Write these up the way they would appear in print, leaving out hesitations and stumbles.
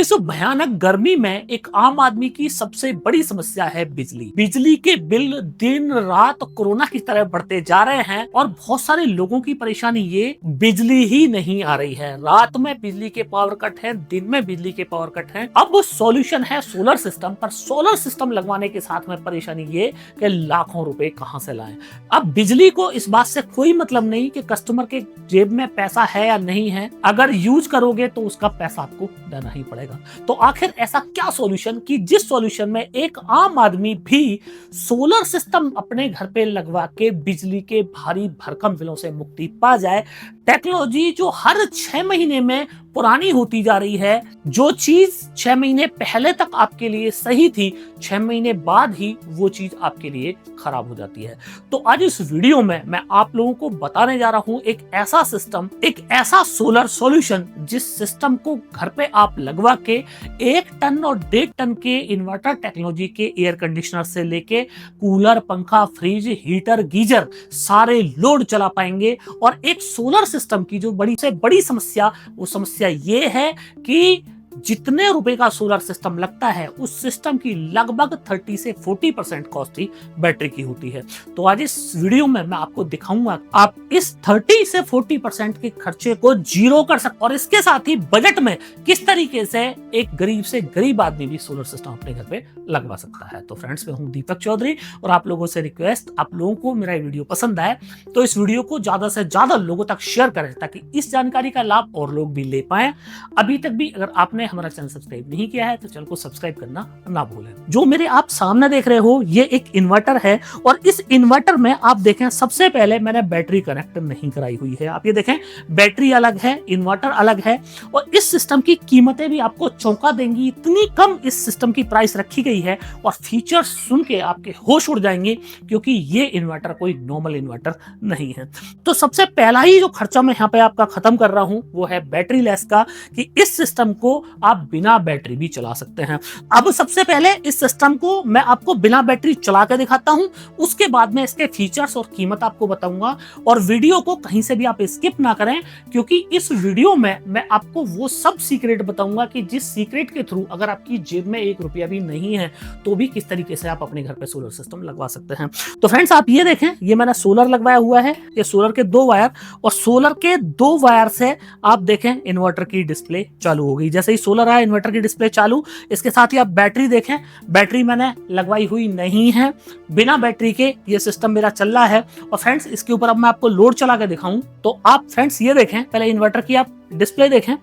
इस भयानक गर्मी में एक आम आदमी की सबसे बड़ी समस्या है बिजली। बिजली के बिल दिन रात कोरोना की तरह बढ़ते जा रहे हैं और बहुत सारे लोगों की परेशानी ये बिजली ही नहीं आ रही है। रात में बिजली के पावर कट है, दिन में बिजली के पावर कट है। अब सॉल्यूशन है सोलर सिस्टम, पर सोलर सिस्टम लगवाने के साथ में परेशानी ये कि लाखों रुपए कहां से लाएं। अब बिजली को इस बात से कोई मतलब नहीं कि कस्टमर के जेब में पैसा है या नहीं है, अगर यूज करोगे तो उसका पैसा आपको देना ही पड़ेगा। तो आखिर ऐसा क्या सॉल्यूशन कि जिस सॉल्यूशन में एक आम आदमी भी सोलर सिस्टम अपने घर पे लगवा के बिजली के भारी भरकम बिलों से मुक्ति पा जाए। टेक्नोलॉजी जो हर 6 महीने में पुरानी होती जा रही है, जो चीज 6 महीने पहले तक आपके लिए सही थी, 6 महीने बाद ही वो चीज आपके लिए खराब हो जाती है। तो आज इस वीडियो में मैं आप लोगों को बताने जा रहा हूं एक ऐसा सिस्टम, एक ऐसा सोलर सॉल्यूशन जिस सिस्टम को घर पे आप लगवा के 1 टन और 1.5 टन के इन्वर्टर टेक्नोलॉजी के एयर कंडीशनर से लेके कूलर, पंखा, फ्रिज, हीटर, गीजर सारे लोड चला पाएंगे। और एक सोलर सिस्टम की जो बड़ी से बड़ी समस्या, वो समस्या ये है कि जितने रुपए का सोलर सिस्टम लगता है उस सिस्टम की लगभग 30 से 40% कॉस्ट ही बैटरी की होती है। तो आज इस वीडियो में मैं आपको दिखाऊंगा आप इस 30 से 40% के खर्चे को जीरो कर सकते और इसके साथ ही बजट में किस तरीके से एक गरीब से गरीब आदमी भी सोलर सिस्टम अपने घर पे लगवा सकता है। तो फ्रेंड्स, मैं हूं दीपक चौधरी और आप लोगों से रिक्वेस्ट, आप लोगों को मेरा वीडियो पसंद आए तो इस वीडियो को ज्यादा से ज्यादा लोगों तक शेयर करें ताकि इस जानकारी का लाभ और लोग भी ले पाए। अभी तक भी अगर आपने हमारा चैनल सब्सक्राइब नहीं किया है तो चैनल को सब्सक्राइब करना ना भूलें। जो मेरे आप सामने देख रहे हो ये एक इन्वर्टर है और इस इन्वर्टर में आप देखें सबसे पहले मैंने बैटरी कनेक्ट नहीं कराई हुई है। आप ये देखें, बैटरी अलग है, इन्वर्टर अलग है और इस सिस्टम की कीमतें भी आपको चौंका देंगी। इतनी कम इस सिस्टम की प्राइस रखी गई है और फीचर्स सुन के आपके होश उड़ जाएंगे क्योंकि ये इन्वर्टर कोई नॉर्मल इन्वर्टर नहीं है। तो सबसे पहला ही जो खर्चा मैं यहाँ पे आपका खत्म कर रहा हूं वो है बैटरी लेस का, कि इस सिस्टम को आप बिना बैटरी भी चला सकते हैं। अब सबसे पहले इस सिस्टम को मैं आपको बिना बैटरी चला के दिखाता हूं, उसके बाद में इसके फीचर्स और कीमत आपको बताऊंगा। और वीडियो को कहीं से भी आप स्किप ना करें क्योंकि इस वीडियो में मैं आपको वो सब सीक्रेट बताऊंगा कि जिस सीक्रेट के थ्रू अगर आपकी जेब में 1 रुपया भी नहीं है तो भी किस तरीके से आप अपने घर पे सोलर सिस्टम लगवा सकते हैं। तो फ्रेंड्स, आप ये देखें, ये मैंने सोलर लगवाया हुआ है, ये सोलर के 2 वायर और सोलर के 2 वायर से आप देखें इन्वर्टर की डिस्प्ले चालू हो गई। जैसे ही सोलर आया इन्वर्टर की डिस्प्ले चालू। इसके साथ ही आप बैटरी देखें, बैटरी मैंने लगवाई हुई नहीं है, बिना बैटरी के ये सिस्टम मेरा चल रहा है। और फ्रेंड्स, इसके ऊपर अब मैं आपको लोड चला के दिखाऊं तो आप फ्रेंड्स ये देखें, पहले इन्वर्टर की आप डिस्प्ले देखें।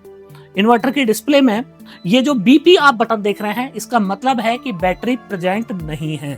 इन्वर्टर की डिस्प्ले में ये जो बीपी आप बटन देख रहे हैं, इसका मतलब है कि बैटरी प्रेजेंट नहीं है।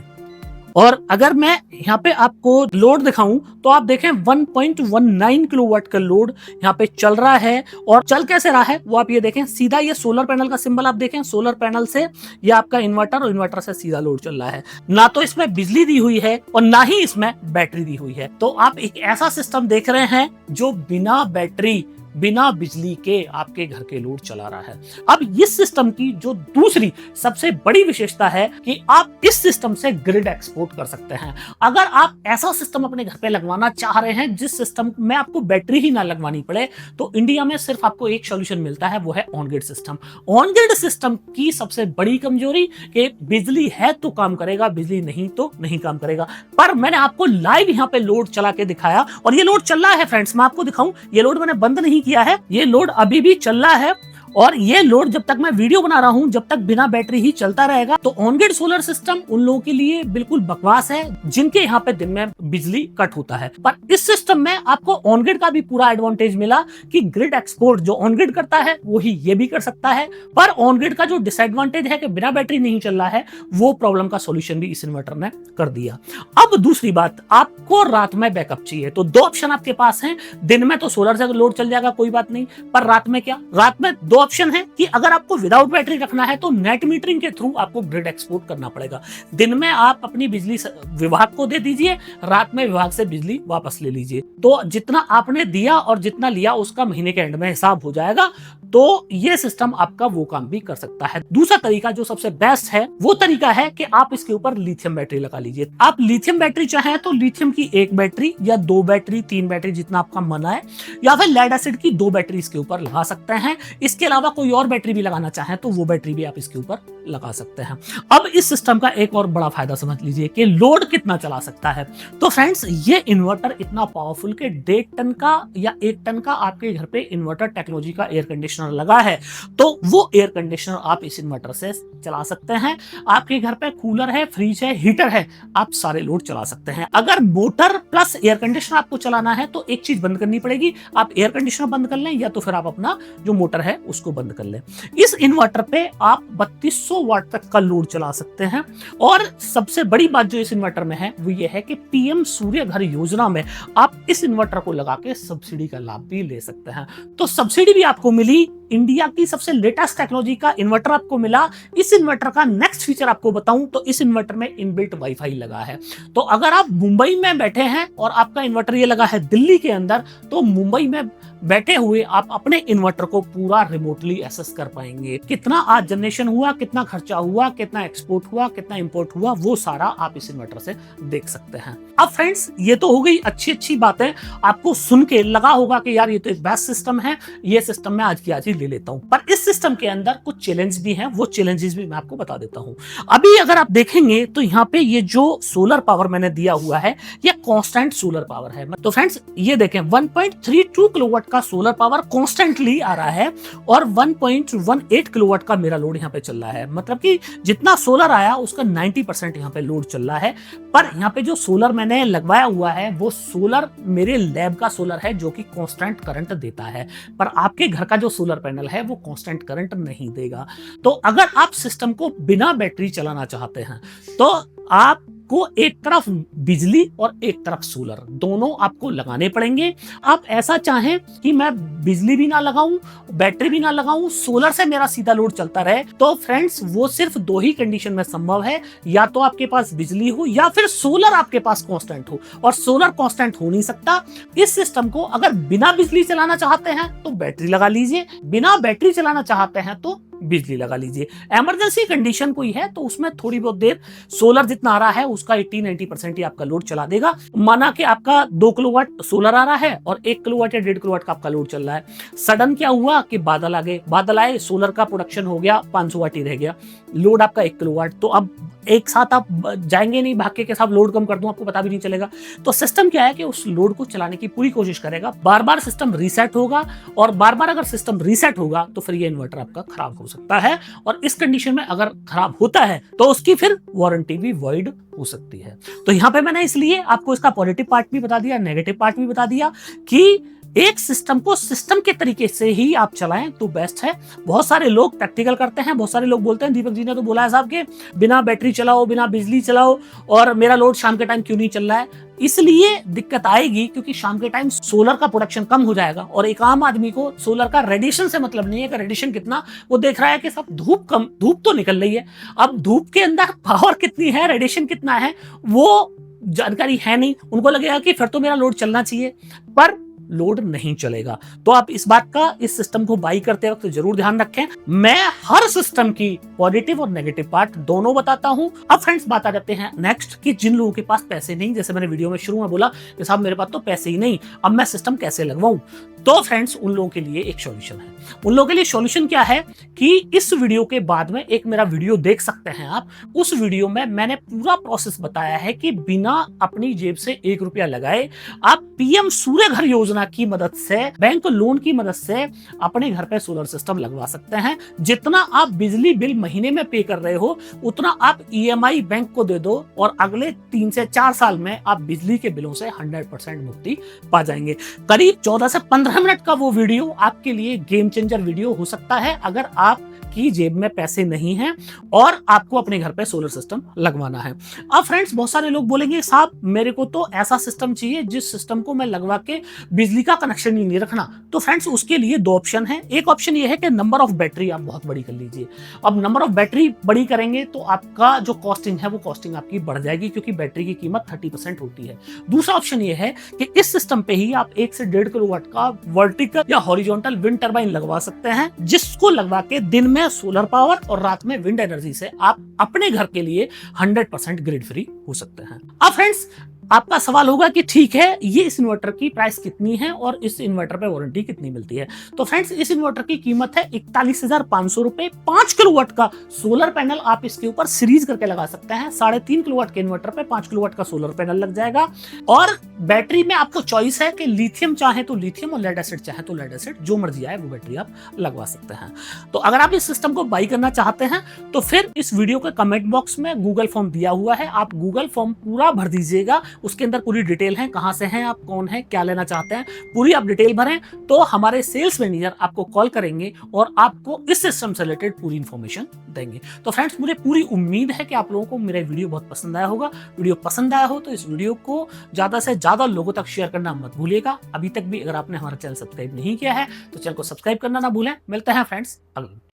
और अगर मैं यहाँ पे आपको लोड दिखाऊं तो आप देखें 1.19 किलोवाट का लोड यहाँ पे चल रहा है। और चल कैसे रहा है वो आप ये देखें, सीधा ये सोलर पैनल का सिंबल आप देखें, सोलर पैनल से ये आपका इन्वर्टर और इन्वर्टर से सीधा लोड चल रहा है। ना तो इसमें बिजली दी हुई है और ना ही इसमें बैटरी दी हुई है। तो आप एक ऐसा सिस्टम देख रहे हैं जो बिना बैटरी, बिना बिजली के आपके घर के लोड चला रहा है। अब इस सिस्टम की जो दूसरी सबसे बड़ी विशेषता है कि आप इस सिस्टम से ग्रिड एक्सपोर्ट कर सकते हैं। अगर आप ऐसा सिस्टम अपने घर पे लगवाना चाह रहे हैं जिस सिस्टम में आपको बैटरी ही ना लगवानी पड़े, तो इंडिया में सिर्फ आपको एक सॉल्यूशन मिलता है, वो है on grid system. On grid system की सबसे बड़ी कमजोरी कि बिजली है तो काम करेगा, बिजली नहीं तो नहीं काम करेगा। पर मैंने आपको लाइव यहाँ पे लोड चला के दिखाया और ये लोड चल रहा है। फ्रेंड्स, मैं आपको दिखाऊं, ये लोड मैंने बंद नहीं किया है, ये लोड अभी भी चल रहा है। और ये लोड जब तक मैं वीडियो बना रहा हूं, जब तक बिना बैटरी ही चलता रहेगा। तो ऑन ग्रिड सोलर सिस्टम उन लोगों के लिए बिल्कुल बकवास है जिनके यहाँ पे दिन में बिजली कट होता है। पर इस सिस्टम में आपको ऑन ग्रिड का भी पूरा एडवांटेज मिला कि ग्रिड एक्सपोर्ट जो ऑन ग्रिड करता है वही ये भी कर सकता है। पर ऑन ग्रिड का जो डिसएडवांटेज है कि बिना बैटरी नहीं चल रहा है, वो प्रॉब्लम का सोल्यूशन भी इस इन्वर्टर ने कर दिया। अब दूसरी बात, आपको रात में बैकअप चाहिए तो 2 ऑप्शन आपके पास हैं। दिन में तो सोलर से लोड चल जाएगा, कोई बात नहीं, पर रात में क्या? रात में 2 ऑप्शन है कि अगर आपको विदाउट बैटरी रखना है तो नेट मीटरिंग के थ्रू आपको ग्रिड एक्सपोर्ट करना पड़ेगा। दिन में आप अपनी बिजली विभाग को दे दीजिए, रात में विभाग से बिजली वापस ले लीजिए। तो जितना आपने दिया और जितना लिया उसका महीने के एंड में हिसाब हो जाएगा। तो ये सिस्टम आपका वो काम भी कर सकता है। दूसरा तरीका जो सबसे बेस्ट है वो तरीका है कि आप इसके ऊपर लिथियम बैटरी लगा लीजिए। आप लिथियम बैटरी चाहे तो लिथियम की एक बैटरी या 2 बैटरी 3 बैटरी जितना आपका मन है, या फिर लेड एसिड की 2 बैटरी इसके ऊपर लगा सकते हैं। इसके अलावा कोई और बैटरी भी लगाना चाहे तो वो बैटरी भी आप इसके ऊपर लगा सकते हैं। अब इस सिस्टम का एक और बड़ा फायदा समझ लीजिए कि लोड कितना चला सकता है। तो फ्रेंड्स, ये इन्वर्टर इतना पावरफुल कि 1.5 टन का या 1 टन का आपके घर पे इन्वर्टर टेक्नोलॉजी का एयर कंडीशनर लगा है, तो वो एयर कंडीशनर आप इस इन्वर्टर से चला सकते हैं। आपके घर पे कूलर है, फ्रिज है, हीटर है, आप सारे लोड चला सकते हैं। अगर मोटर प्लस एयर कंडीशनर आपको चलाना है तो एक चीज बंद करनी पड़ेगी, आप एयर कंडीशनर बंद कर लें या तो फिर आप अपना जो मोटर है उसको बंद कर लें। इस इन्वर्टर पे आप 3200 वाट तक का लोड चला सकते हैं। और सबसे बड़ी बात जो इस इन्वर्टर में है वो ये है कि पीएम सूर्य घर योजना में आप इस इन्वर्टर को लगा के सब्सिडी का लाभ भी ले सकते हैं। तो सब्सिडी भी आपको मिली, इंडिया की सबसे लेटेस्ट टेक्नोलॉजी का इन्वर्टर आपको मिला। इस इन्वर्टर का नेक्स्ट फीचर आपको बताऊं तो इस इन्वर्टर में इनबिल्ट वाईफाई लगा है। तो अगर आप मुंबई में बैठे हैं और आपका इन्वर्टर ये लगा है दिल्ली के अंदर, तो मुंबई में बैठे हुए आप अपने इन्वर्टर को पूरा रिमोटली एक्सेस कर पाएंगे। कितना आज जनरेशन हुआ, कितना खर्चा हुआ, कितना एक्सपोर्ट हुआ, कितना इंपोर्ट हुआ, वो सारा आप इस इन्वर्टर से देख सकते हैं। अब फ्रेंड्स, ये तो हो गई अच्छी बातें। आपको सुन के लगा होगा कि यार ये तो एक बेस्ट सिस्टम है, ये सिस्टम मैं आज की आज ही ले लेता हूं। पर इस सिस्टम के अंदर कुछ चैलेंज भी हैं, वो चैलेंजेस भी मैं आपको बता देता हूं। अभी अगर आप देखेंगे तो यहाँ पे ये जो सोलर पावर मैंने दिया हुआ है ये कांस्टेंट सोलर पावर है। तो फ्रेंड्स, ये देखें 1.32 किलोवाट का सोलर पावर कॉन्स्टेंटली आ रहा है और 1.18 किलोवाट का मेरा लोड यहाँ पे चल रहा है। मतलब कि जितना सोलर आया उसका 90% यहाँ पे लोड चल रहा है। पर यहाँ पे जो सोलर मैंने लगवाया हुआ है वो सोलर मेरे लैब का सोलर है जो कि कांस्टेंट करंट देता है। पर आपके घर का जो सोलर पैनल है वो कांस्टेंट करंट नहीं देगा। तो अगर आप सिस्टम को बिना बैटरी चलाना चाहते हैं तो आप को एक तरफ बिजली और एक तरफ सोलर दोनों आपको लगाने पड़ेंगे। आप ऐसा चाहें कि मैं बिजली भी ना लगाऊं, बैटरी भी ना लगाऊं, सोलर से मेरा सीधा लोड चलता रहे, तो फ्रेंड्स वो सिर्फ 2 ही कंडीशन में संभव है। या तो आपके पास बिजली हो या फिर सोलर आपके पास कांस्टेंट हो, और सोलर कांस्टेंट हो नहीं सकता। इस सिस्टम को अगर बिना बिजली चलाना चाहते हैं तो बैटरी लगा लीजिए, बिना बैटरी चलाना चाहते हैं तो बिजली लगा लीजिए। इमरजेंसी कंडीशन कोई है तो उसमें थोड़ी बहुत देर सोलर जितना आ रहा है उसका 80-90% ही आपका लोड चला देगा। माना कि आपका 2 किलोवाट सोलर आ रहा है और 1 किलोवाट या 1.5 किलोवाट का आपका लोड चल रहा है। सडन क्या हुआ कि बादल आ गए, बादल आए, सोलर का प्रोडक्शन हो गया, 500 वाट ही रह गया, लोड आपका 1 किलोवाट। तो अब एक साथ आप जाएंगे नहीं, भाग के साथ लोड कम कर दूं आपको पता भी नहीं चलेगा। तो सिस्टम क्या है कि उस लोड को चलाने की पूरी कोशिश करेगा, बार बार सिस्टम रीसेट होगा, और बार बार अगर सिस्टम रीसेट होगा तो फिर ये इन्वर्टर आपका खराब हो सकता है। और इस कंडीशन में अगर खराब होता है तो उसकी फिर वारंटी भी वॉइड हो सकती है। तो यहां पे मैंने इसलिए आपको इसका पॉजिटिव पार्ट भी बता दिया, नेगेटिव पार्ट भी बता दिया कि एक सिस्टम को सिस्टम के तरीके से ही आप चलाएं तो बेस्ट है। बहुत सारे लोग प्रैक्टिकल करते हैं, बहुत सारे लोग बोलते हैं, दीपक जी ने तो बोला है साहब के बिना बैटरी चलाओ, बिना बिजली चलाओ, और मेरा लोड शाम के टाइम क्यों नहीं चल रहा है। इसलिए दिक्कत आएगी क्योंकि शाम के टाइम सोलर का प्रोडक्शन कम हो जाएगा, और एक आम आदमी को सोलर का रेडिएशन से मतलब नहीं है कि रेडिएशन कितना, वो देख रहा है कि सब धूप तो निकल रही है। अब धूप के अंदर पावर कितनी है, रेडिएशन कितना है, वो जानकारी है नहीं। उनको लगेगा कि फिर तो मेरा लोड चलना चाहिए, पर लोड नहीं चलेगा। तो आप इस बात का इस सिस्टम को बाई करते वक्त जरूर ध्यान रखें। मैं हर सिस्टम की पॉजिटिव और नेगेटिव पार्ट दोनों बताता हूं। अब फ्रेंड्स, बात आ जाते हैं नेक्स्ट कि जिन लोगों के पास पैसे नहीं, जैसे मैंने वीडियो में शुरू में बोला कि साहब मेरे पास तो पैसे ही नहीं, अब मैं सिस्टम कैसे लगवाऊं। तो फ्रेंड्स, उन लोगों के लिए एक सॉल्यूशन है। उन लोगों के लिए सॉल्यूशन क्या है कि इस वीडियो के बाद में एक मेरा वीडियो देख सकते हैं आप। उस वीडियो में मैंने पूरा प्रोसेस बताया है कि बिना अपनी जेब से 1 रुपया लगाए आप पीएम सूर्य घर योजना की मदद से, बैंक लोन की मदद से अपने घर पे सोलर सिस्टम लगवा सकते हैं। जितना आप बिजली बिल महीने में पे कर रहे हो उतना आप ईएमआई बैंक को दे दो, और अगले 3 से 4 साल में आप बिजली के बिलों से 100% मुक्ति पा जाएंगे। करीब 14 से 15 मिनट का वो वीडियो आपके लिए गेम चेंजर वीडियो हो सकता है अगर आप आपकी जेब में पैसे नहीं हैं और आपको अपने घर पे सोलर सिस्टम लगवाना है। अब फ्रेंड्स बहुत सारे लोग बोलेंगे साहब मेरे को तो ऐसा सिस्टम चाहिए जिस सिस्टम को मैं लगवा के बिजली का कनेक्शन ही नहीं रखना। तो फ्रेंड्स उसके लिए दो ऑप्शन है। एक ऑप्शन ये है कि नंबर ऑफ बैटरी आप बहुत बड़ी कर लीजिए। अब नंबर ऑफ बैटरी बड़ी करेंगे तो आपका जो कॉस्टिंग है वो कॉस्टिंग आपकी बढ़ जाएगी, क्योंकि बैटरी की कीमत 30% होती है। दूसरा ऑप्शन ये है कि इस सिस्टम पे ही आप 1 से 1.5 किलोवाट का वर्टिकल या हॉरिजॉन्टल विंड टरबाइन लगवा सकते हैं, जिसको लगवा के दिन में सोलर पावर और रात में विंड एनर्जी से आप अपने घर के लिए 100% ग्रिड फ्री हो सकते हैं। अब फ्रेंड्स आपका सवाल होगा कि ठीक है ये इस इन्वर्टर की प्राइस कितनी है और इस इन्वर्टर पे वारंटी कितनी मिलती है। तो फ्रेंड्स इस इन्वर्टर की कीमत है 41,500 रुपए। 5 किलोवाट का सोलर पैनल आप इसके ऊपर सीरीज करके लगा सकते हैं। 3.5 किलोवाट के इन्वर्टर पे 5 किलोवाट का सोलर पैनल लग जाएगा। और बैटरी में आपको चॉइस है कि लिथियम चाहे तो लिथियम और लेड एसिड चाहे तो लेड एसिड, जो मर्जी आए वो बैटरी आप लगवा सकते हैं। तो अगर आप इस सिस्टम को बाई करना चाहते हैं तो फिर इस वीडियो के कमेंट बॉक्स में गूगल फॉर्म दिया हुआ है, आप गूगल फॉर्म पूरा भर दीजिएगा। उसके अंदर पूरी डिटेल है, कहां से हैं आप, कौन है, क्या लेना चाहते हैं, पूरी आप डिटेल भरें तो हमारे सेल्स मैनेजर आपको कॉल करेंगे और आपको इस सिस्टम से रिलेटेड पूरी इंफॉर्मेशन देंगे। तो फ्रेंड्स मुझे पूरी उम्मीद है कि आप लोगों को मेरा वीडियो बहुत पसंद आया होगा। वीडियो पसंद आया हो तो इस वीडियो को ज्यादा से ज्यादा लोगों तक शेयर करना मत भूलिएगा। अभी तक भी अगर आपने हमारा चैनल सब्सक्राइब नहीं किया है तो चैनल को सब्सक्राइब करना ना भूलें। मिलते हैं फ्रेंड्स अगले